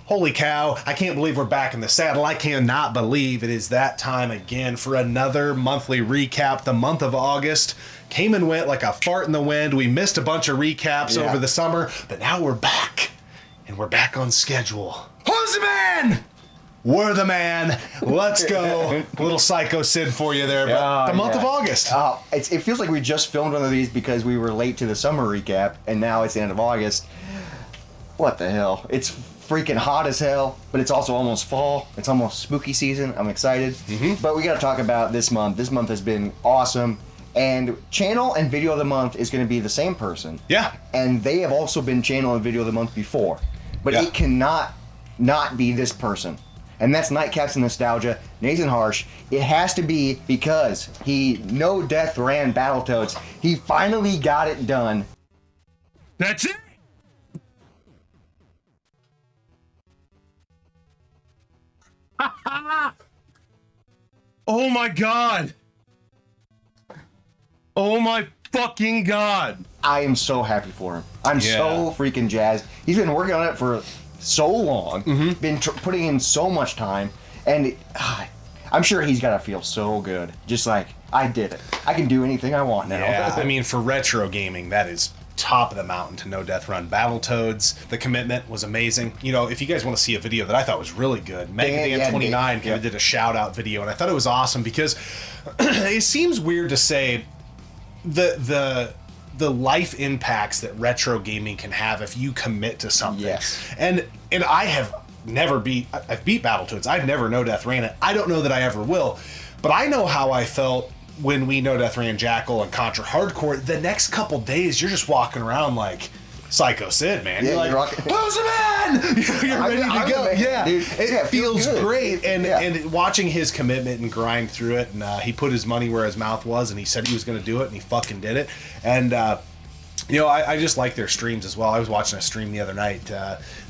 Holy cow, I can't believe we're back in the saddle. I cannot believe it is that time again for another monthly recap. The month of August came and went like a fart in the wind. We missed a bunch of recaps over the summer, but now we're back. And we're back on schedule. Who's the man? We're the man. Let's go. A little Psycho Sid for you there. But the month of August. It feels like we just filmed one of these because we were late to the summer recap, and now it's the end of August. What the hell? It's freaking hot as hell, but it's also almost fall. It's almost spooky season. I'm excited. But we got to talk about this month. This month has been awesome. And channel and video of the month is going to be the same person. Yeah. And they have also been channel and video of the month before. But it cannot not be this person. And that's Nightcaps Nostalgia, Nathan Harsh. It has to be because he no death ran Battletoads. He finally got it done. That's it. Oh my god. Oh my fucking god. I am so happy for him. I'm so freaking jazzed. He's been working on it for so long, been putting in so much time, and I'm sure he's got to feel so good. Just like, I did it. I can do anything I want now. Yeah, I mean, for retro gaming, that is top of the mountain to no death run Battletoads. The commitment was amazing. You know, if you guys want to see a video that I thought was really good, Megadan29 kind of did a shout out video, and I thought it was awesome because it seems weird to say the life impacts that retro gaming can have if you commit to something. Yes. And I have never I've beat Battletoads. I've never no death ran it. I don't know that I ever will, but I know how I felt when we no death ran Jackal and Contra Hardcore. The next couple days, you're just walking around like Psycho Sid, man. You're like, who's the man? You're ready to go. Yeah, dude. It feels great. And watching his commitment and grind through it, and he put his money where his mouth was, and he said he was going to do it, and he fucking did it. And you know, I just like their streams as well. I was watching a stream the other night.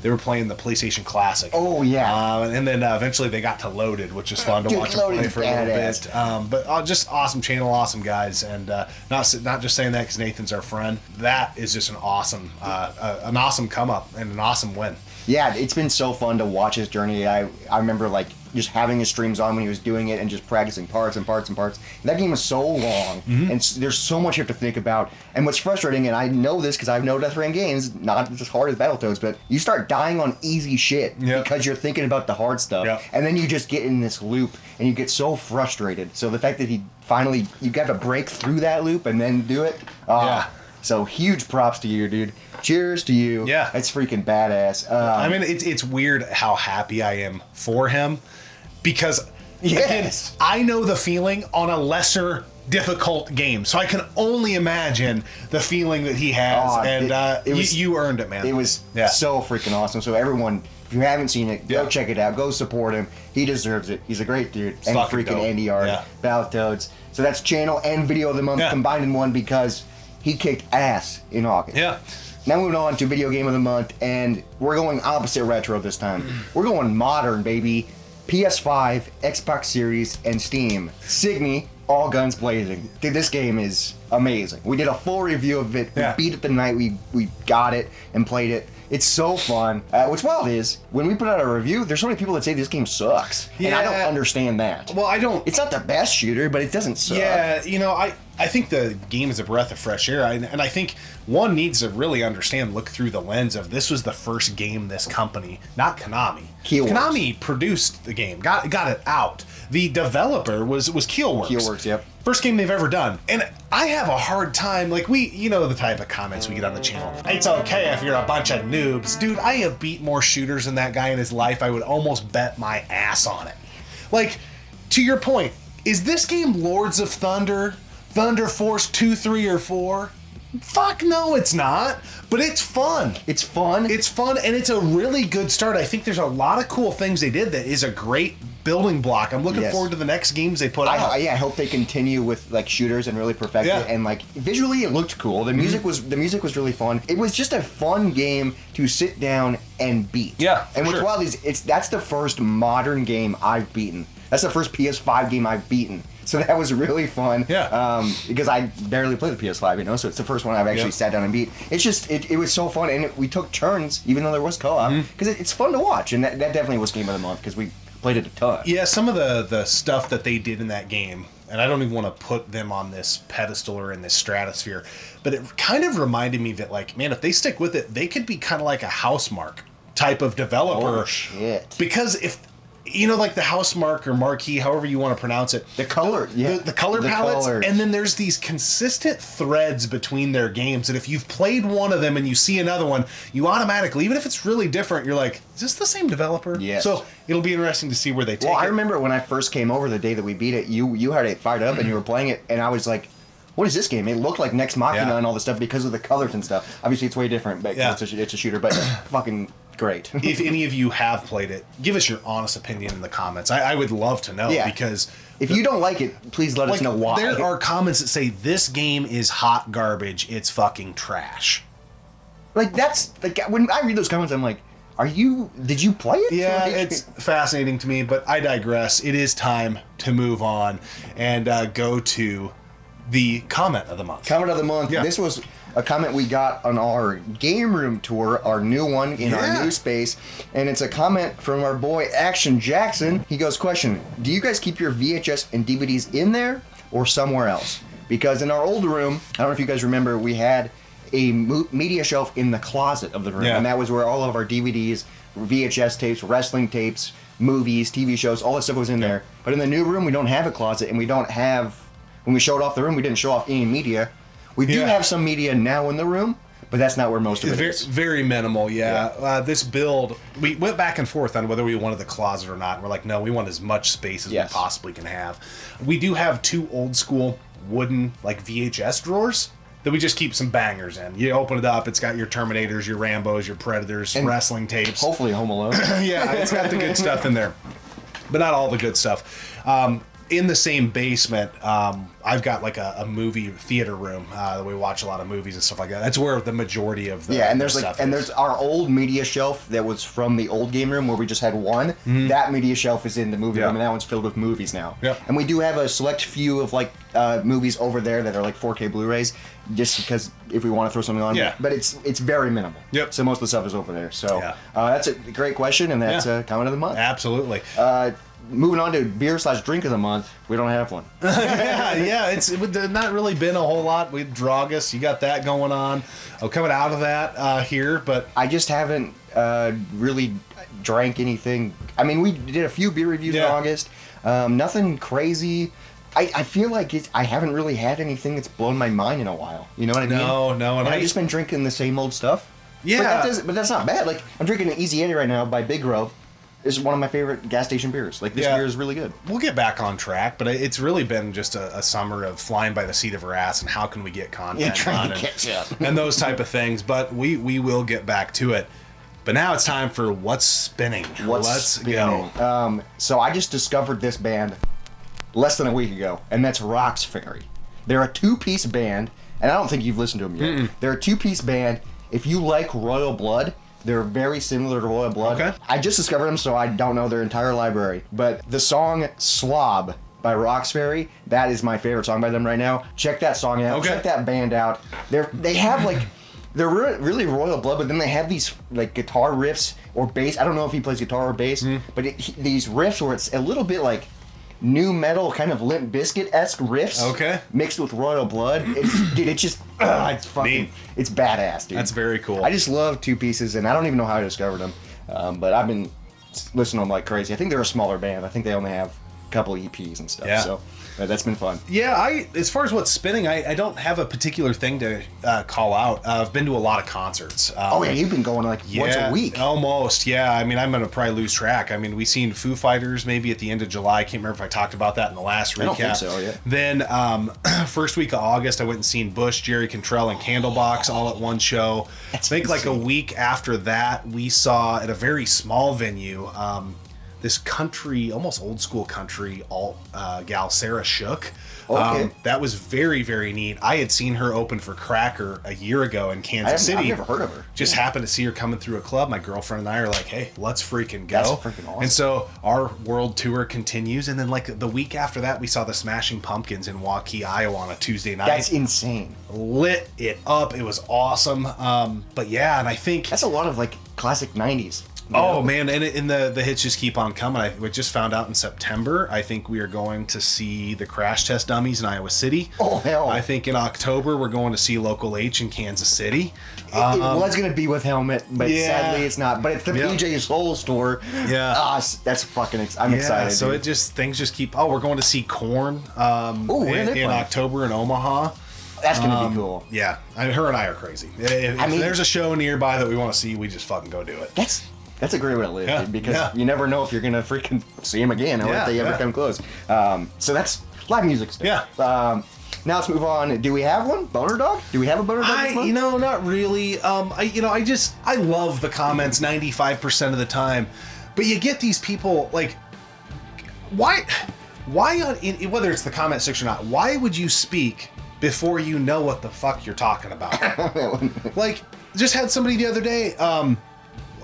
They were playing the PlayStation Classic. Oh, yeah. And then eventually they got to Loaded, which is fun to watch them play for a little bit. But just awesome channel, awesome guys. And not just saying that because Nathan's our friend. That is just an awesome come up and an awesome win. Yeah, it's been so fun to watch his journey. I remember, like, just having his streams on when he was doing it and just practicing parts and parts and parts. And that game is so long, and there's so much you have to think about. And what's frustrating, and I know this because I've no death ran games, not as hard as Battletoads, but you start dying on easy shit because you're thinking about the hard stuff. And then you just get in this loop, and you get so frustrated. So the fact that you got to break through that loop and then do it, so huge props to you, dude. Cheers to you. Yeah. That's freaking badass. I mean, it's weird how happy I am for him because, again, I know the feeling on a lesser difficult game. So I can only imagine the feeling that he has. You earned it, man. It was so freaking awesome. So everyone, if you haven't seen it, go check it out. Go support him. He deserves it. He's a great dude. And freaking Andy Art, Battletoads. So that's channel and video of the month combined in one because he kicked ass in August. Yeah. Now moving on to video game of the month, and we're going opposite retro this time. We're going modern, baby. PS5, Xbox Series, and Steam. Signy, all guns blazing. Dude, this game is amazing. We did a full review of it. We beat it the night we got it and played it. It's so fun. What's wild is, when we put out a review, there's so many people that say this game sucks. Yeah. And I don't understand that. Well, I don't... It's not the best shooter, but it doesn't suck. Yeah, you know, I think the game is a breath of fresh air, and I think one needs to really look through the lens of this was the first game this company, not Konami. Keelworks. Konami produced the game, got it out. The developer was Keelworks. Keelworks, yep. First game they've ever done. And I have a hard time, like you know the type of comments we get on the channel. It's okay if you're a bunch of noobs. Dude, I have beat more shooters than that guy in his life. I would almost bet my ass on it. Like, to your point, is this game Lords of Thunder, Thunder Force 2, 3, or 4? Fuck no, it's not. But it's fun. It's fun. It's fun, and it's a really good start. I think there's a lot of cool things they did that is a great building block. I'm looking forward to the next games they put out. I hope they continue with like shooters and really perfect it. And like visually, it looked cool. The music was really fun. It was just a fun game to sit down and beat. Yeah. And what's wild is that's the first modern game I've beaten. That's the first PS5 game I've beaten. So that was really fun. Yeah. Because I barely played the PS5, you know, so it's the first one I've actually sat down and beat. It's just, it was so fun, and we took turns, even though there was co-op, because it's fun to watch, and that definitely was Game of the Month, because we played it a ton. Yeah, some of the stuff that they did in that game, and I don't even want to put them on this pedestal or in this stratosphere, but it kind of reminded me that, like, man, if they stick with it, they could be kind of like a Housemarque type of developer. Oh, shit. Because if, you know, like the Housemarque or Marquee, however you want to pronounce it. The color, the color palettes. And then there's these consistent threads between their games that if you've played one of them and you see another one, you automatically, even if it's really different, you're like, is this the same developer? Yes. So it'll be interesting to see where they take it. Well, I remember when I first came over the day that we beat it, you had it fired up and you were playing it, and I was like, what is this game? It looked like Nex Machina and all this stuff because of the colors and stuff. Obviously, it's way different, but it's a shooter, but fucking great. If any of you have played it, give us your honest opinion in the comments. I would love to know, because if you don't like it, please let us know why. There are comments that say this game is hot garbage. It's fucking trash. Like, that's like, when I read those comments, I'm like, did you play it? Yeah, like, it's fascinating to me, but I digress. It is time to move on and go to the comment of the month. Comment of the month. Yeah. This was a comment we got on our game room tour, our new one in our new space, and it's a comment from our boy Action Jackson. He goes, question, do you guys keep your VHS and DVDs in there or somewhere else? Because in our old room, I don't know if you guys remember, we had a media shelf in the closet of the room, and that was where all of our DVDs, VHS tapes, wrestling tapes, movies, TV shows, all that stuff was in there. But in the new room, we don't have a closet, and we don't have, when we showed off the room, we didn't show off any media. We do have some media now in the room, but that's not where most of it is. Very minimal, this build, we went back and forth on whether we wanted the closet or not. We're like, no, we want as much space as we possibly can have. We do have 2 old school wooden, like, VHS drawers that we just keep some bangers in. You open it up, it's got your Terminators, your Rambos, your Predators, and wrestling tapes. Hopefully Home Alone. Yeah, it's got the good stuff in there, but not all the good stuff. In the same basement, I've got like a movie theater room that we watch a lot of movies and stuff like that. That's where the majority of the and there's stuff there's our old media shelf that was from the old game room where we just had one. That media shelf is in the movie room, and that one's filled with movies now. And we do have a select few of like movies over there that are like 4K Blu-rays, just because if we want to throw something on. But it's very minimal. So most of the stuff is over there. So that's a great question, and that's a comment of the month. Absolutely. Moving on to beer/drink of the month, we don't have one. It's not really been a whole lot. We Dragus, you got that going on. I'm coming out of that here, but I just haven't really drank anything. I mean, we did a few beer reviews in August. Nothing crazy. I feel like I haven't really had anything that's blown my mind in a while. You know what I mean? No, and I've just been drinking the same old stuff. Yeah, but that's not bad. Like, I'm drinking an Easy Eddie right now by Big Grove. It's one of my favorite gas station beers. Like, this beer is really good. We'll get back on track, but it's really been just a summer of flying by the seat of our ass and how can we get content on and those type of things. But we will get back to it. But now it's time for What's Spinning. Let's go. So I just discovered this band less than a week ago, and that's Rock's Fairy. They're a 2-piece band, and I don't think you've listened to them yet. They're a 2-piece band. If you like Royal Blood, they're very similar to Royal Blood. Okay. I just discovered them, so I don't know their entire library. But the song Slob by Rock's Fairy, that is my favorite song by them right now. Check that song out. Check that band out. They have like, they're really Royal Blood, but then they have these like guitar riffs or bass. I don't know if he plays guitar or bass, but these riffs where it's a little bit like new metal, kind of Limp Bizkit-esque riffs, mixed with Royal Blood. It's just, it's fucking, neat. It's badass, dude. That's very cool. I just love 2 pieces, and I don't even know how I discovered them, but I've been listening to them like crazy. I think they're a smaller band. I think they only have a couple EPs and stuff. So that's been fun. Yeah, as far as what's spinning, I don't have a particular thing to call out. I've been to a lot of concerts. You've been going like once a week. Almost, yeah. I mean, I'm going to probably lose track. I mean, we seen Foo Fighters maybe at the end of July. I can't remember if I talked about that in the last recap. I don't think so, yeah. Then, first week of August, I went and seen Bush, Jerry Cantrell, and Candlebox all at one show. I think like a week after that, we saw at a very small venue, this country, almost old school country alt gal, Sarah Shook. Okay. That was very, very neat. I had seen her open for Cracker a year ago in Kansas City. I've never heard of her. Just happened to see her coming through a club. My girlfriend and I are like, hey, let's freaking go. That's freaking awesome. And so our world tour continues. And then like the week after that, we saw the Smashing Pumpkins in Waukee, Iowa on a Tuesday night. That's insane. Lit it up. It was awesome. But yeah, and I think... That's a lot of like classic 90s. Oh man, and the hits just keep on coming. We just found out in September, I think we are going to see the Crash Test Dummies in Iowa City. Oh hell! I think in October we're going to see Local H in Kansas City. It was going to be with Helmet, but sadly it's not. But it's the PJ Soul store. Yeah. That's fucking. I'm excited. So dude. things just keep. Oh, we're going to see Korn in October in Omaha. That's gonna be cool. Yeah, her and I are crazy. If there's a show nearby that we want to see, we just fucking go do it. That's a great way to live, dude, because you never know if you're gonna freaking see them again or if they ever come close. So that's live music stuff. Yeah. Now let's move on. Do we have one? Boner Dog? Do we have a Boner Dog? Not really. I love the comments 95% of the time, but you get these people like, why whether it's the comment section or not, why would you speak before you know what the fuck you're talking about? Like, just had somebody the other day.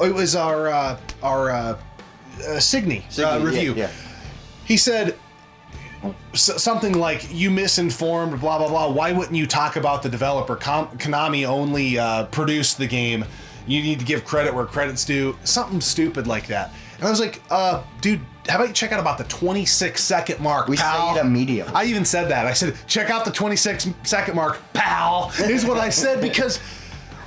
It was our Signy review. Yeah. He said something like, "You misinformed, blah blah blah. Why wouldn't you talk about the developer? Konami only produced the game. You need to give credit where credit's due." Something stupid like that. And I was like, dude, how about you check out about the 26-second mark, we pal? say it immediately. I even said that. I said, check out the 26-second mark, pal. Is what I said, because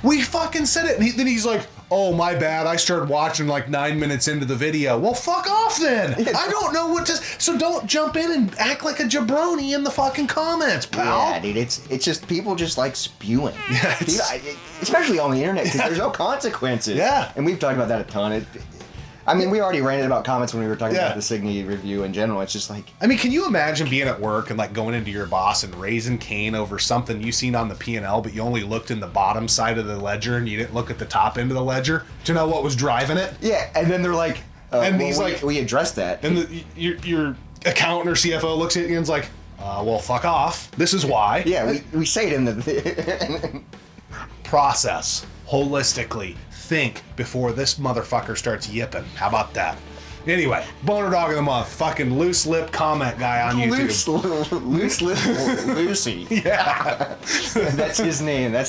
we fucking said it. And then he's like, oh, my bad. I started watching like 9 minutes into the video. Well, fuck off then. I don't know what to... So don't jump in and act like a jabroni in the fucking comments, pal. Yeah, dude. It's just people just like spewing. Yeah, especially on the internet, because there's no consequences. Yeah. And we've talked about that a ton. We already ranted about comments when we were talking about the Signy review in general. It's just like... can you imagine being at work and like going into your boss and raising Cain over something you seen on the P&L, but you only looked in the bottom side of the ledger and you didn't look at the top end of the ledger to know what was driving it? Yeah, and then they're like... and he's like... We addressed that. And your accountant or CFO looks at you and is like, well, fuck off. This is why. Yeah, we say it in the... Process. Holistically. Think before this motherfucker starts yipping. How about that? Anyway, Boner Dog of the Month, fucking loose lip comment guy on YouTube. Loose lip Lucy. Yeah. That's his name. Now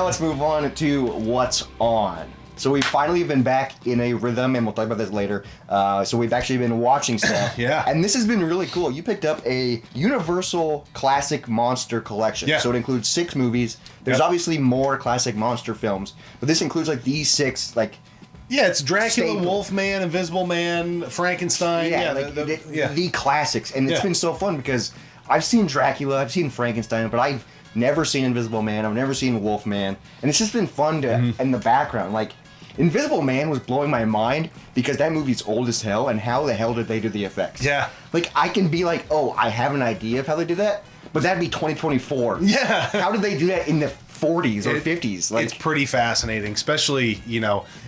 let's move on to what's on. So we've finally been back in a rhythm, and we'll talk about this later. So we've actually been watching stuff. Yeah. And this has been really cool. You picked up a Universal Classic Monster Collection. Yeah. So it includes 6 movies. There's obviously more classic monster films, but this includes like these 6 like... Yeah, it's Dracula, staple. Wolfman, Invisible Man, Frankenstein. Yeah, the classics. And it's been so fun because I've seen Dracula, I've seen Frankenstein, but I've never seen Invisible Man, I've never seen Wolfman. And it's just been fun to in the background. Like, Invisible Man was blowing my mind because that movie's old as hell, and how the hell did they do the effects? Yeah. Like, I can be like, oh, I have an idea of how they did that, but that'd be 2024. Yeah. How did they do that in the 40s or 50s? Like, it's pretty fascinating, especially,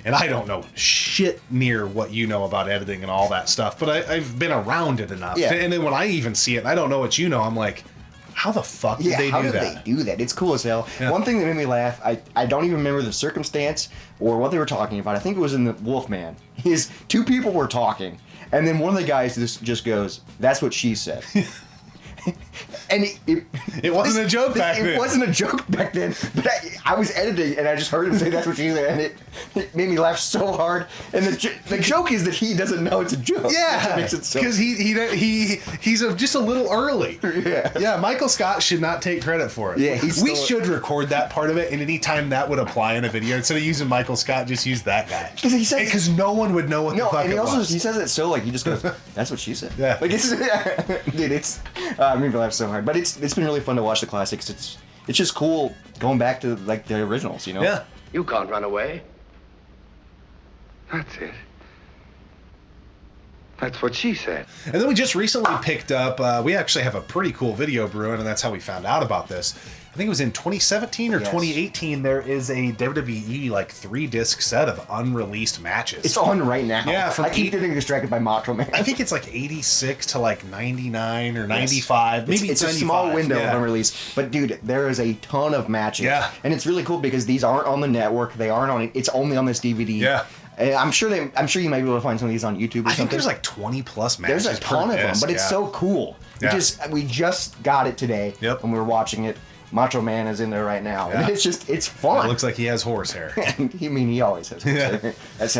and I don't know shit near what you know about editing and all that stuff, but I've been around it enough. Yeah. And then when I even see it and I don't know what you know, I'm like, how the fuck did they do that? They do that? It's cool as hell. Yeah. One thing that made me laugh, I don't even remember the circumstance or what they were talking about. I think it was in the Wolfman. Is 2 people were talking, and then one of the guys just goes, "That's what she said." And it wasn't a joke back then. It wasn't a joke back then, but I was editing and I just heard him say that's what she said, and it made me laugh so hard. And the joke is that he doesn't know it's a joke. Yeah, makes it so. Because he's just a little early. Yeah. Michael Scott should not take credit for it. Yeah, we should record that part of it, and anytime that would apply in a video, instead of using Michael Scott, just use that guy. Because no one would know what the fuck and it was. He says it so like he just goes, "That's what she said." Yeah, like it's dude, it's I made me laugh so hard. But it's been really fun to watch the classics. It's just cool going back to like the originals, Yeah. You can't run away. That's it. That's what she said. And then we just recently picked up, we actually have a pretty cool video brewing, and that's how we found out about this. I think it was in 2017 or 2018. There is a WWE like 3-disc set of unreleased matches. It's on right now. Yeah, I keep getting distracted by Macho Man. I think it's like 86 to like 99 or 95. Maybe it's a 95. small window of unreleased. But dude, there is a ton of matches. Yeah. And it's really cool because these aren't on the network. They aren't on it. It's only on this DVD. Yeah. I'm sure you might be able to find some of these on YouTube or something. I think there's like 20 plus matches. There's a ton of them, but it's so cool. Yeah. We just got it today when we were watching it. Macho Man is in there right now. Yeah. And it's fun. It looks like he has horse hair. He always has horse hair. That's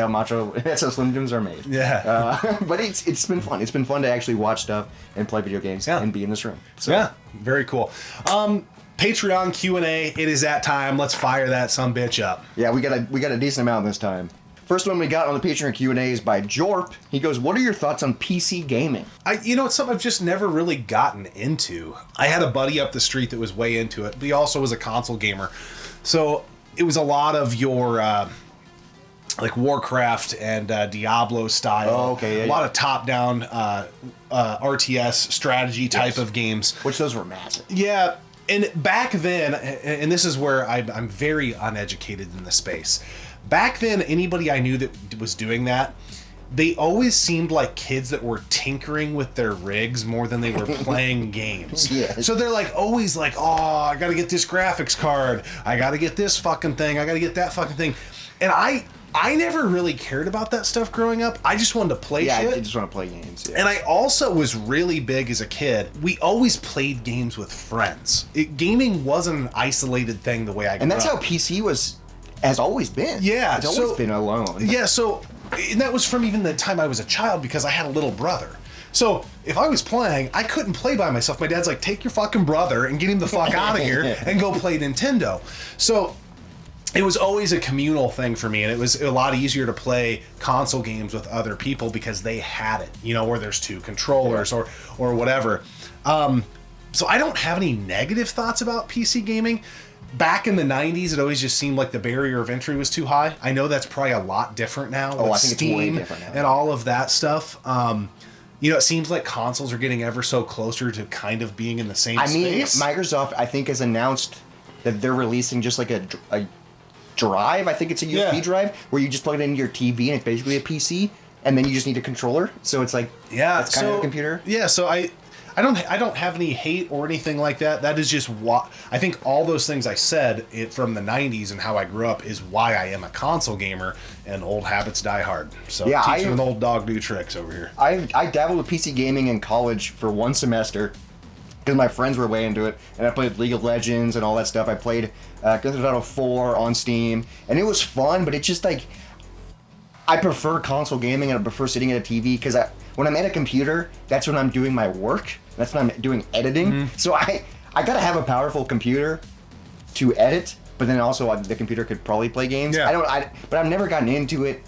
how Slim Jims are made. Yeah. But it's been fun. It's been fun to actually watch stuff and play video games and be in this room. So. Yeah, very cool. Patreon Q&A, it is that time. Let's fire that sumbitch up. Yeah, we got a decent amount this time. First one we got on the Patreon Q&A is by Jorp. He goes, what are your thoughts on PC gaming? It's something I've just never really gotten into. I had a buddy up the street that was way into it, but he also was a console gamer. So it was a lot of your like Warcraft and Diablo style. Oh, okay. Yeah, a lot of top-down RTS strategy type of games. Which those were massive. Yeah, and back then, and this is where I'm very uneducated in the space. Back then, anybody I knew that was doing that, they always seemed like kids that were tinkering with their rigs more than they were playing games. Yes. So they're like always like, oh, I gotta get this graphics card, I gotta get this fucking thing, I gotta get that fucking thing. And I never really cared about that stuff growing up. I just wanted to play shit. Yeah, I just want to play games. Yeah. And I also was really big as a kid. We always played games with friends. Gaming wasn't an isolated thing the way I grew up. And that's how PC has always been. Yeah. It's always been alone. Yeah, so, and that was from even the time I was a child because I had a little brother. So, if I was playing, I couldn't play by myself. My dad's like, take your fucking brother and get him the fuck out of here and go play Nintendo. So, it was always a communal thing for me, and it was a lot easier to play console games with other people because they had it, where there's 2 controllers or whatever. So I don't have any negative thoughts about PC gaming. Back in the 90s, it always just seemed like the barrier of entry was too high. I know that's probably a lot different now with I think Steam it's way different now. And all of that stuff. It seems like consoles are getting ever so closer to kind of being in the same space. Microsoft, I think, has announced that they're releasing just like a drive. I think it's a USB drive where you just plug it into your TV and it's basically a PC, and then you just need a controller. So it's like it's kind of a computer. Yeah, so I don't have any hate or anything like that. That is just what I think. All those things I said from the 90s and how I grew up is why I am a console gamer, and old habits die hard. So teaching an old dog new tricks over here. I dabbled with PC gaming in college for 1 semester because my friends were way into it, and I played League of Legends and all that stuff. I played Grand Theft Auto 4 on Steam, and it was fun, but it's just like I prefer console gaming and I prefer sitting at a TV because when I'm at a computer, that's when I'm doing my work. That's when I'm doing editing. Mm-hmm. So I gotta have a powerful computer to edit, but then also the computer could probably play games. Yeah. But I've never gotten into it.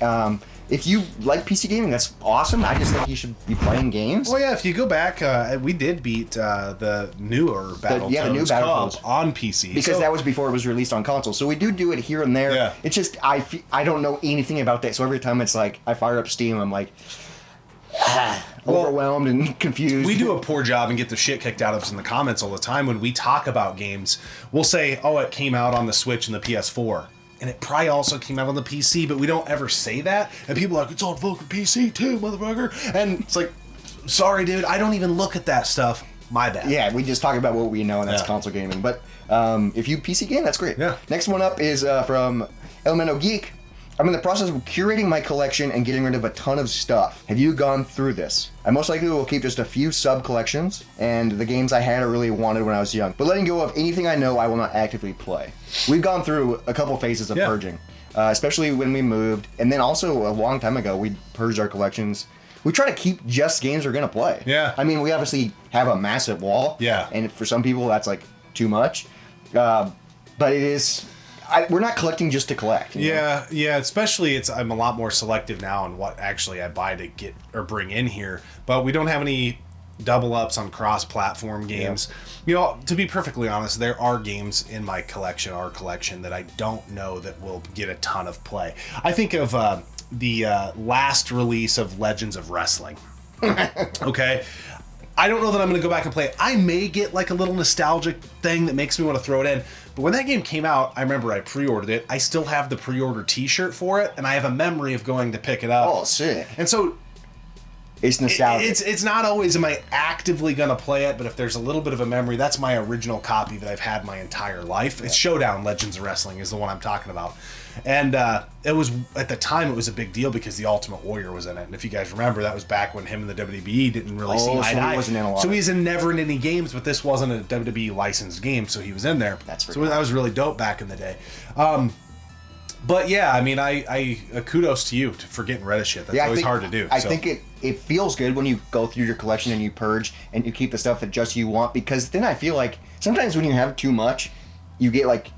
If you like PC gaming, that's awesome. I just think you should be playing games. Well, yeah, if you go back, we did beat the newer Battletoads the new Battletoads on PC. Because that was before it was released on console. So we do it here and there. Yeah. It's just, I don't know anything about that. So every time it's like, I fire up Steam, I'm like, overwhelmed and confused. We do a poor job and get the shit kicked out of us in the comments all the time when we talk about games. We'll say, oh, it came out on the Switch and the PS4. And it probably also came out on the PC, but we don't ever say that. And people are like, it's on fucking PC too, motherfucker. And it's like, sorry, dude, I don't even look at that stuff. My bad. Yeah, we just talk about what we know, and that's console gaming. But if you PC game, that's great. Yeah. Next one up is from Elemento Geek. I'm in the process of curating my collection and getting rid of a ton of stuff. Have you gone through this? I most likely will keep just a few sub-collections, and the games I had or really wanted when I was young. But letting go of anything I know I will not actively play. We've gone through a couple phases of purging, especially when we moved, and then also a long time ago, we purged our collections. We try to keep just games we're going to play. Yeah. I mean, we obviously have a massive wall. Yeah. And for some people, that's like too much. But it is... we're not collecting just to collect. Yeah, especially I'm a lot more selective now on what actually I buy to get or bring in here. But we don't have any double ups on cross-platform games. Yeah. To be perfectly honest, there are games in my collection, our collection, that I don't know that will get a ton of play. I think of the last release of Legends of Wrestling. Okay. I don't know that I'm going to go back and play it. I may get like a little nostalgic thing that makes me want to throw it in. But when that game came out, I remember I pre-ordered it. I still have the pre-order t-shirt for it, and I have a memory of going to pick it up. Oh, sick. And so it's nostalgic. It's not always am I actively going to play it, but if there's a little bit of a memory, that's my original copy that I've had my entire life. It's Showdown Legends of Wrestling is the one I'm talking about. And it was, at the time, it was a big deal because the Ultimate Warrior was in it. And if you guys remember, that was back when him and the WWE didn't really see eye to eye. Wasn't in a lot. So he's never in any games, but this wasn't a WWE licensed game, so he was in there. So that was really dope back in the day. But yeah, I mean, I kudos to you for getting rid of shit. That's always hard to do. I think it feels good when you go through your collection and you purge and you keep the stuff that just you want, because then I feel like sometimes when you have too much, you get like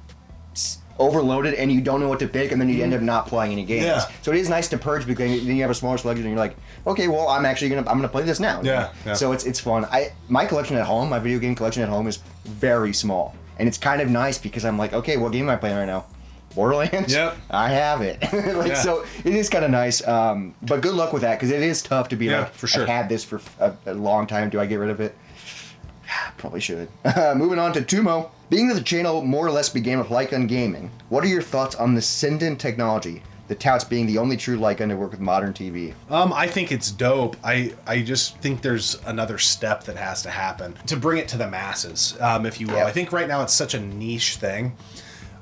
overloaded and you don't know what to pick, and then you end up not playing any games. Yeah. So it is nice to purge, because then you have a smaller selection and you're like, okay, well, I'm gonna play this now. Yeah. So it's fun. My collection at home, my video game collection at home is very small, and it's kind of nice because I'm like, okay, what game am I playing right now? Borderlands? Yep. I have it. So it is kind of nice. But good luck with that, because it is tough to be for sure. I've had this for a long time. Do I get rid of it? Probably should. Moving on to Tumo. Being that the channel more or less began with light gun gaming, what are your thoughts on the Sinden technology, the touts being the only true light gun to work with modern TV? I think it's dope. I just think there's another step that has to happen to bring it to the masses, if you will. Yep. I think right now it's such a niche thing.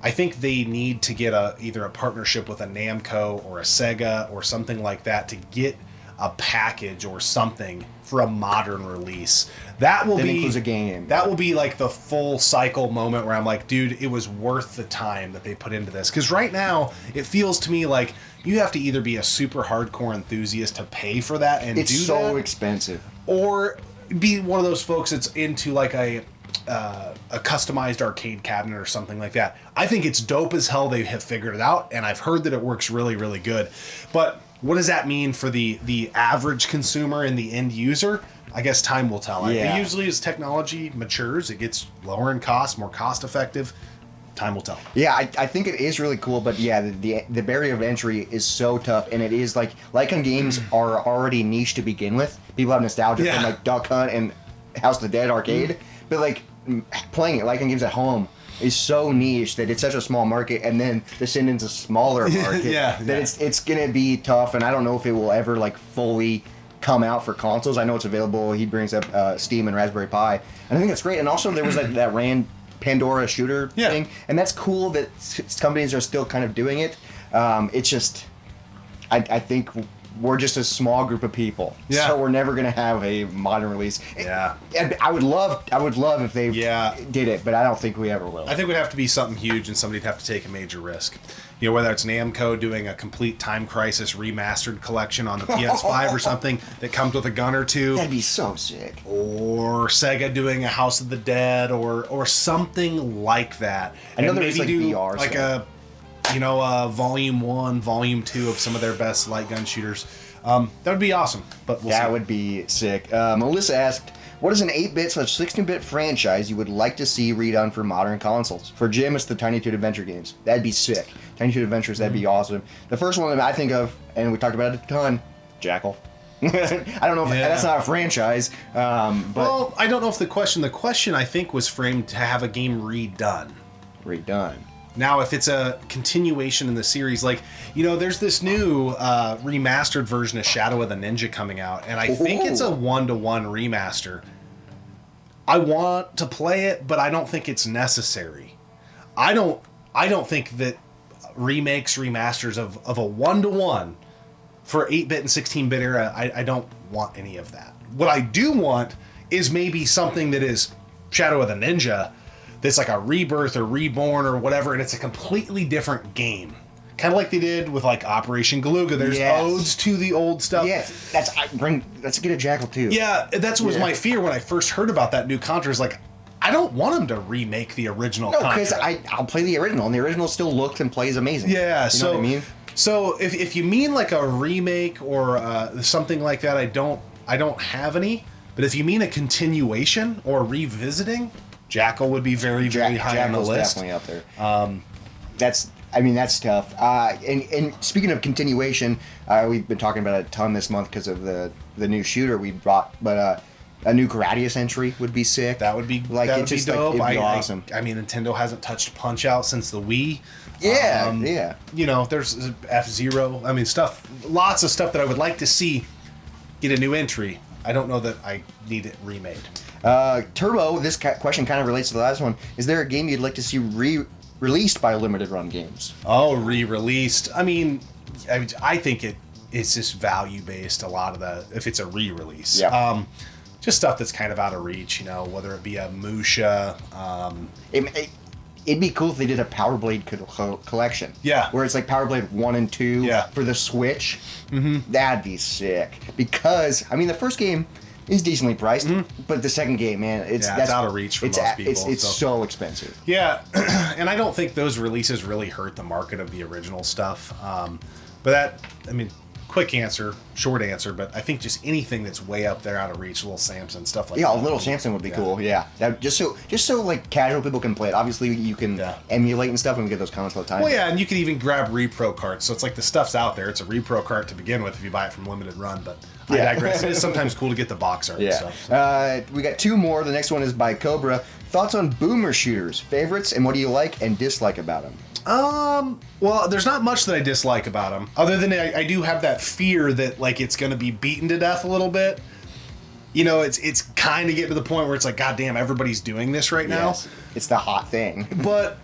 I think they need to get either a partnership with a Namco or a Sega or something like that to get a package or something for a modern release. That includes a game. That will be like the full cycle moment where I'm like, dude, it was worth the time that they put into this. Because right now, it feels to me like you have to either be a super hardcore enthusiast to pay for that and do that. It's so expensive. Or be one of those folks that's into like a customized arcade cabinet or something like that. I think it's dope as hell they have figured it out, and I've heard that it works really, really good. But what does that mean for the average consumer and the end user? I guess time will tell. Yeah. Usually as technology matures, it gets lower in cost, more cost effective. Time will tell. Yeah, I think it is really cool, but yeah, the barrier of entry is so tough, and it is like gun games are already niche to begin with. People have nostalgia from like Duck Hunt and House of the Dead arcade, but like playing it gun games at home is so niche that it's such a small market, and then the Sinden's a smaller market. It's gonna be tough, and I don't know if it will ever like fully come out for consoles. I know it's available. He brings up Steam and Raspberry Pi, and I think that's great. And also there was like that Pandora shooter thing, and that's cool that companies are still kind of doing it. It's just I think we're just a small group of people, so we're never gonna have a modern release. And I would love if they did it, but I don't think we ever will. I think it would have to be something huge, and somebody'd have to take a major risk. You know, whether it's Namco doing a complete Time Crisis remastered collection on the PS5 or something that comes with a gun or two. That'd be so sick. Or Sega doing a House of the Dead or something like that. I know and there's maybe like do VR like stuff. Volume 1, Volume 2 of some of their best light gun shooters. That would be awesome, but we'll see. That would be sick. Melissa asked, what is an 8-bit/16-bit franchise you would like to see redone for modern consoles? For Jim, it's the Tiny Toon Adventure games. That'd be sick. Tiny Toon Adventures, that'd be awesome. The first one that I think of, and we talked about it a ton, Jackal. I don't know if that's not a franchise, but... Well, I don't know if the question I think was framed to have a game redone. Now, if it's a continuation in the series, like, there's this new remastered version of Shadow of the Ninja coming out, and I think it's a 1-to-1 remaster. I want to play it, but I don't think it's necessary. I don't think that remasters of a 1-to-1 for 8-bit and 16-bit era, I don't want any of that. What I do want is maybe something that is Shadow of the Ninja, that's like a rebirth or reborn or whatever, and it's a completely different game. Kind of like they did with like Operation Galuga. There's odes to the old stuff. Yes, let's get a Jackal too. Yeah, that's what was my fear when I first heard about that new Contra. Is like, I don't want them to remake the original Contra. No, because I'll play the original, and the original still looks and plays amazing. Yeah, you know what I mean? So if you mean like a remake or something like that, I don't have any. But if you mean a continuation or revisiting, Jackal would be very, very high on the list. Definitely up there. I mean, that's tough. And speaking of continuation, we've been talking about it a ton this month because of the new shooter we brought, but a new Gradius entry would be sick. That would be like that it's would just be dope. Like, it'd be awesome. I mean, Nintendo hasn't touched Punch Out since the Wii. Yeah, You know, there's F-Zero. I mean, lots of stuff that I would like to see get a new entry. I don't know that I need it remade. Turbo, this question kind of relates to the last one. Is there a game you'd like to see released by Limited Run Games? Oh, re-released. I mean, I think it's just value-based, a lot of if it's a re-release. Yeah. Just stuff that's kind of out of reach, you know, whether it be a Musha. It'd be cool if they did a Power Blade collection. Yeah. Where it's like Power Blade 1 and 2 for the Switch. Mm-hmm. That'd be sick. Because, I mean, the first game is decently priced, but the second game, man, it's out of reach for most people. It's so expensive. Yeah, and I don't think those releases really hurt the market of the original stuff. But quick answer, short answer, but I think just anything that's way up there out of reach, Little Samson, stuff like that. Yeah, Little Samson would be cool. Yeah, just so like casual people can play it. Obviously, you can emulate and stuff, and we get those comments all the time. Well, yeah, and you can even grab repro carts. So it's like the stuff's out there. It's a repro cart to begin with if you buy it from Limited Run, but I digress. It is sometimes cool to get the box art and stuff. So. We got two more. The next one is by Cobra. Thoughts on boomer shooters, favorites, and what do you like and dislike about them? Well, there's not much that I dislike about them, other than I do have that fear that like it's going to be beaten to death a little bit. You know, it's kind of getting to the point where it's like, God damn, everybody's doing this right now. It's the hot thing. But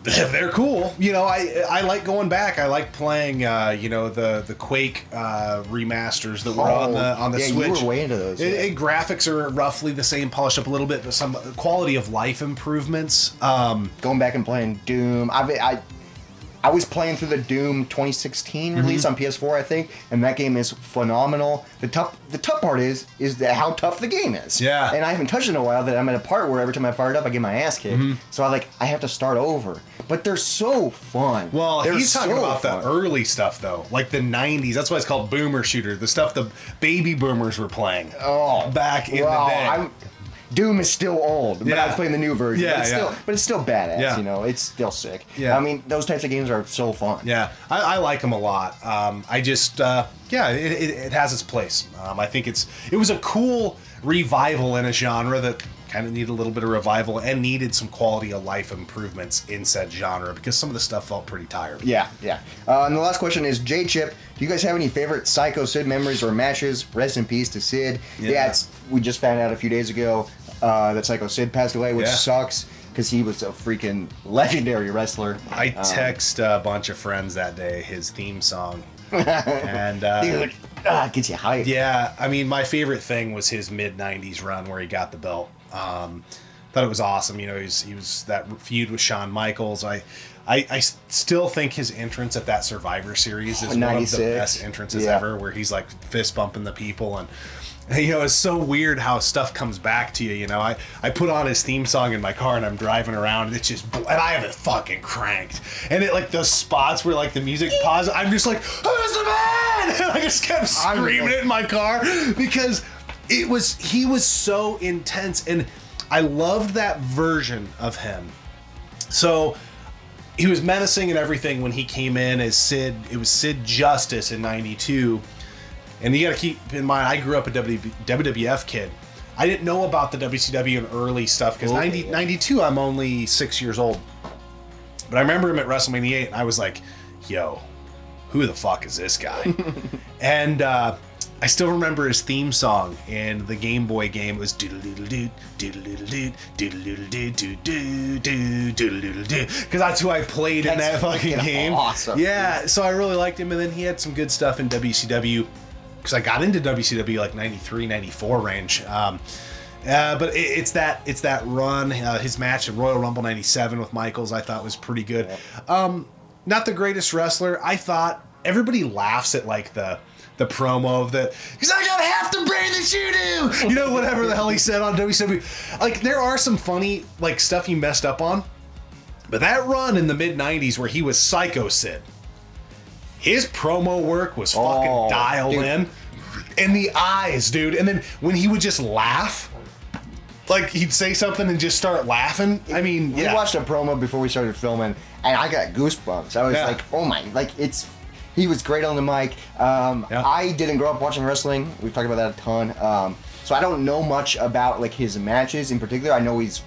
they're cool. You know, I like going back. I like playing, the Quake remasters that were on the Switch. You were way into those. Graphics are roughly the same, polished up a little bit, but some quality of life improvements. Going back and playing Doom. I was playing through the Doom 2016 release on PS4, I think, and that game is phenomenal. The tough part is how tough the game is. Yeah. And I haven't touched it in a while. That I'm at a part where every time I fire it up, I get my ass kicked. So I have to start over. But they're so fun. Well, he's talking about the early stuff though, like the '90s. That's why it's called Boomer Shooter. The stuff the baby boomers were playing. Back in the day. Doom is still old, but I was playing the new version. Yeah, but it's still badass, Yeah. you know? It's still sick. Yeah. I mean, those types of games are so fun. Yeah, I like them a lot. I just, it has its place. I think it was a cool revival in a genre that kind of needed a little bit of revival and needed some quality of life improvements in said genre because some of the stuff felt pretty tired. Yeah. And the last question is, J Chip, do you guys have any favorite Psycho Sid memories or matches? Rest in peace to Sid. Yeah, we just found out a few days ago that Psycho Sid passed away, which sucks because he was a freaking legendary wrestler. I text a bunch of friends that day his theme song. And dude, gets you hyped. Yeah, I mean, my favorite thing was his mid-90s run where he got the belt. Thought it was awesome. You know, he was that feud with Shawn Michaels. I still think his entrance at that Survivor Series is 96. one of the best entrances ever, where he's like fist bumping the people. And you know, it's so weird how stuff comes back to you. You know, I put on his theme song in my car and I'm driving around and it's just, and I have it fucking cranked. And it like those spots where like the music pauses, I'm just like, who's the man? And I just kept screaming it in my car because he was so intense, and I loved that version of him. So he was menacing and everything when he came in as Sid. It was Sid Justice in '92. And you got to keep in mind, I grew up a WWF kid. I didn't know about the WCW and early stuff because 92, I'm only 6 years old. But I remember him at WrestleMania 8, and I was like, yo, who the fuck is this guy? And I still remember his theme song in the Game Boy game. It was doodle-doodle-doo, doodle-doodle-doo, doodle-doodle-doo, doodle-doo, doodle-doodle-doo, because that's who I played in that fucking game. Awesome. Yeah, so I really liked him, and then he had some good stuff in WCW. Because I got into WCW like 93, 94 range. But it's that run. His match at Royal Rumble 97 with Michaels I thought was pretty good. Not the greatest wrestler. I thought everybody laughs at like the promo of the, because I got half the brain that you do. You know, whatever the hell he said on WCW. Like there are some funny like stuff he messed up on. But that run in the mid 90s where he was Psycho Sid. His promo work was fucking dialed in. And the eyes, dude. And then when he would just laugh, like he'd say something and just start laughing. I mean, we watched a promo before we started filming, and I got goosebumps. I was like, oh my, like he was great on the mic. I didn't grow up watching wrestling. We've talked about that a ton. So I don't know much about like his matches in particular. I know he's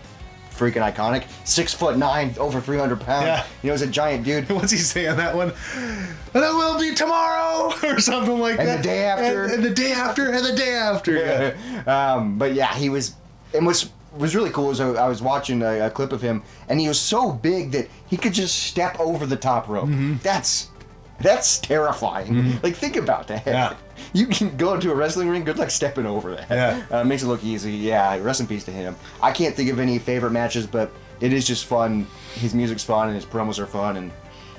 freaking iconic. 6'9", over 300 pounds. Yeah. You know, he's a giant dude. What's he saying that one? And it will be tomorrow or something like that. And the day after. And the day after. And the day after. Yeah. But yeah, he was. And what's really cool is I was watching a clip of him, and he was so big that he could just step over the top rope. Mm-hmm. That's terrifying. Mm-hmm. Like, think about that. Yeah. You can go into a wrestling ring, good luck stepping over that. Yeah. Makes it look easy. Yeah, rest in peace to him. I can't think of any favorite matches, but it is just fun. His music's fun, and his promos are fun, and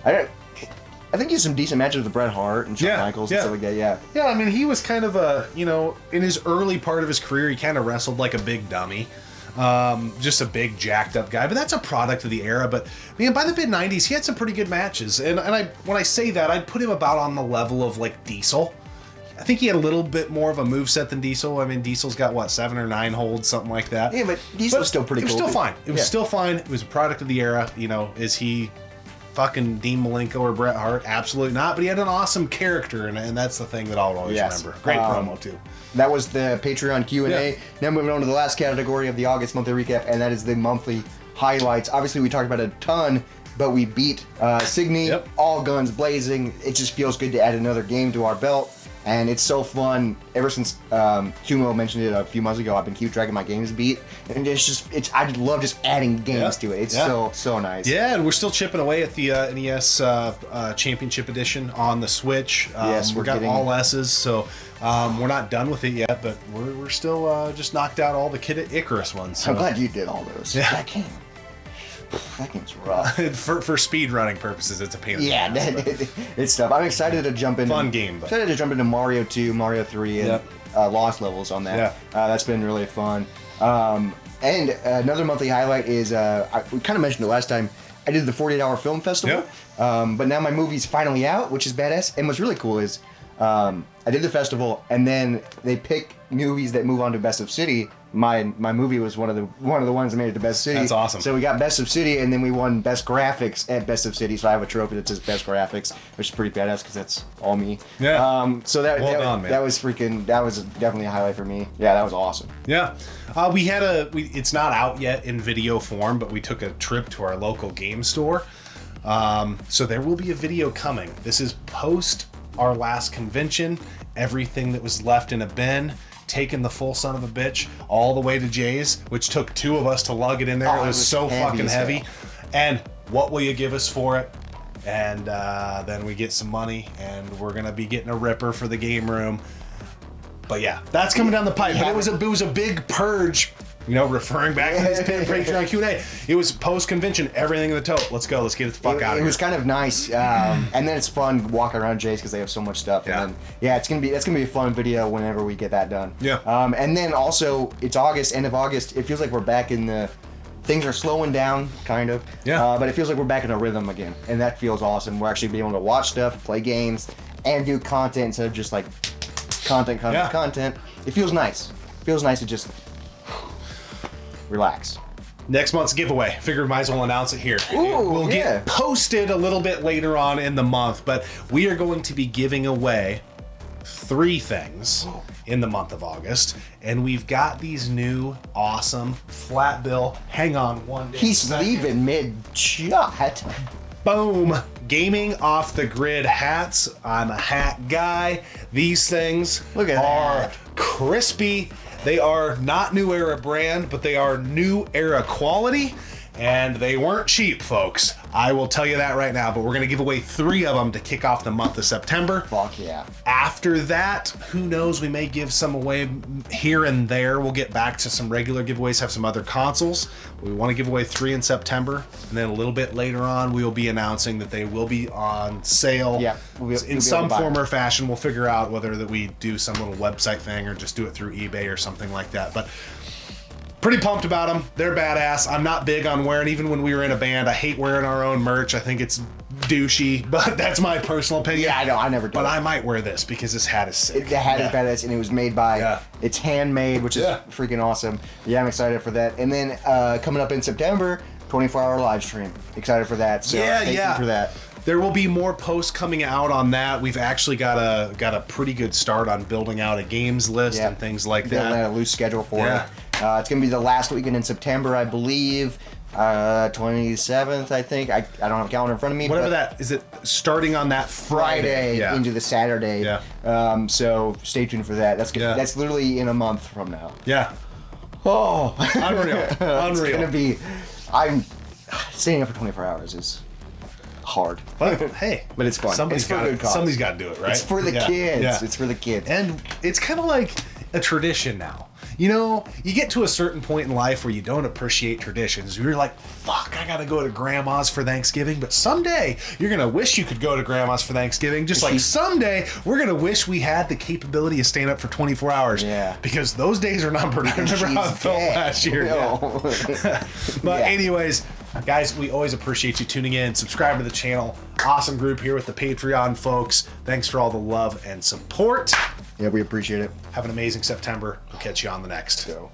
I think he has some decent matches with Bret Hart and Shawn Michaels and stuff like that, Yeah, I mean, he was kind of in his early part of his career, he kind of wrestled like a big dummy. Just a big jacked up guy, but that's a product of the era. But man, by the mid '90s, he had some pretty good matches, and when I say that, I'd put him about on the level of like Diesel. I think he had a little bit more of a moveset than Diesel. I mean, Diesel's got what, 7 or 9 holds, something like that. Yeah, but Diesel was still pretty cool. It was still fine. It was still fine. It was a product of the era. You know, is he fucking Dean Malenko or Bret Hart? Absolutely not. But he had an awesome character, and that's the thing that I'll always remember. Great promo too. That was the Patreon Q&A. Yeah. Now moving on to the last category of the August monthly recap, and that is the monthly highlights. Obviously, we talked about a ton, but we beat Signy, all guns blazing. It just feels good to add another game to our belt, and it's so fun. Ever since Sumo mentioned it a few months ago, I've been keep tracking my games beat, and I love just adding games to it. It's so nice. Yeah, and we're still chipping away at the NES Championship Edition on the Switch. Yes, we got all S's, so we're not done with it yet, but we're still just knocked out all the Kid Icarus ones. So. I'm glad you did all those. Yeah. That game's rough. for speed running purposes, it's a pain in the ass. It's tough. I'm excited to jump into fun game. But. Excited to jump into Mario 2, Mario 3, and Lost levels on that. Yeah. That's been really fun. And another monthly highlight is we kind of mentioned it last time. I did the 48-hour film festival, but now my movie's finally out, which is badass. And what's really cool is I did the festival, and then they pick movies that move on to Best of City. My movie was one of the ones that made it to Best City. That's awesome. So we got Best of City, and then we won Best Graphics at Best of City. So I have a trophy that says Best Graphics, which is pretty badass because that's all me. Yeah. So that done, man. that was definitely a highlight for me. Yeah, that was awesome. Yeah. It's not out yet in video form, but we took a trip to our local game store. So there will be a video coming. This is post our last convention. Everything that was left in a bin, taking the full son of a bitch all the way to Jay's, which took 2 of us to lug it in there. It was so fucking heavy. And what will you give us for it? And then we get some money, and we're gonna be getting a ripper for the game room. But yeah, that's coming down the pipe. But it was a big purge. You know, referring back to this Patreon Q&A, it was post-convention, everything in the tote. Let's go. Let's get it the fuck out of here. It was kind of nice, and then it's fun walking around Jay's because they have so much stuff. Yeah. And then, that's gonna be a fun video whenever we get that done. Yeah. And then also it's August, end of August. It feels like we're back in the. Things are slowing down, kind of. Yeah. But it feels like we're back in a rhythm again, and that feels awesome. We're actually being able to watch stuff, play games, and do content instead of just like content. It feels nice. It feels nice to just relax. Next month's giveaway. Figured might as well announce it here. Ooh, we'll get posted a little bit later on in the month, but we are going to be giving away 3 things in the month of August, and we've got these new awesome flat bill. Hang on one day. He's leaving mid-shot. Boom. Gaming off the grid hats. I'm a hat guy. These things Look at are that. crispy. They are not new era brand, but they are new era quality, and they weren't cheap, folks. I will tell you that right now, but we're going to give away 3 of them to kick off the month of September. Fuck yeah. After that, who knows, we may give some away here and there. We'll get back to some regular giveaways, have some other consoles. We want to give away 3 in September, and then a little bit later on, we will be announcing that they will be on sale in some form or fashion. We'll figure out whether that we do some little website thing or just do it through eBay or something like that. But pretty pumped about them. They're badass. I'm not big on wearing, even when we were in a band, I hate wearing our own merch. I think it's douchey, but that's my personal opinion. Yeah, I know. I never do. But I might wear this because this hat is sick. The hat is badass, and it was made by. It's handmade, which is freaking awesome. Yeah, I'm excited for that. And then coming up in September, 24-hour live stream. Excited for that. So stay tuned for that. There will be more posts coming out on that. We've actually got a pretty good start on building out a games list and things like that. Building a loose schedule for it. It's going to be the last weekend in September, I believe. 27th, I think. I don't have a calendar in front of me. Whatever that is, it starting on that Friday into the Saturday. Yeah. So stay tuned for that. That's good. That's literally in a month from now. Yeah. Oh, unreal. It's gonna be. I'm staying up for 24 hours is hard. But hey, but it's fun. Somebody's got to do it, right? It's for the kids. Yeah. It's for the kids. And it's kind of like a tradition now. You know, you get to a certain point in life where you don't appreciate traditions. You're like, fuck, I gotta go to grandma's for Thanksgiving. But someday, you're gonna wish you could go to grandma's for Thanksgiving. Just like someday, we're gonna wish we had the capability of staying up for 24 hours. Yeah. Because those days are numbered. I remember how it felt last year. No. But anyways, guys, we always appreciate you tuning in. Subscribe to the channel. Awesome group here with the Patreon folks. Thanks for all the love and support. Yeah, we appreciate it. Have an amazing September. We'll catch you on the next. So.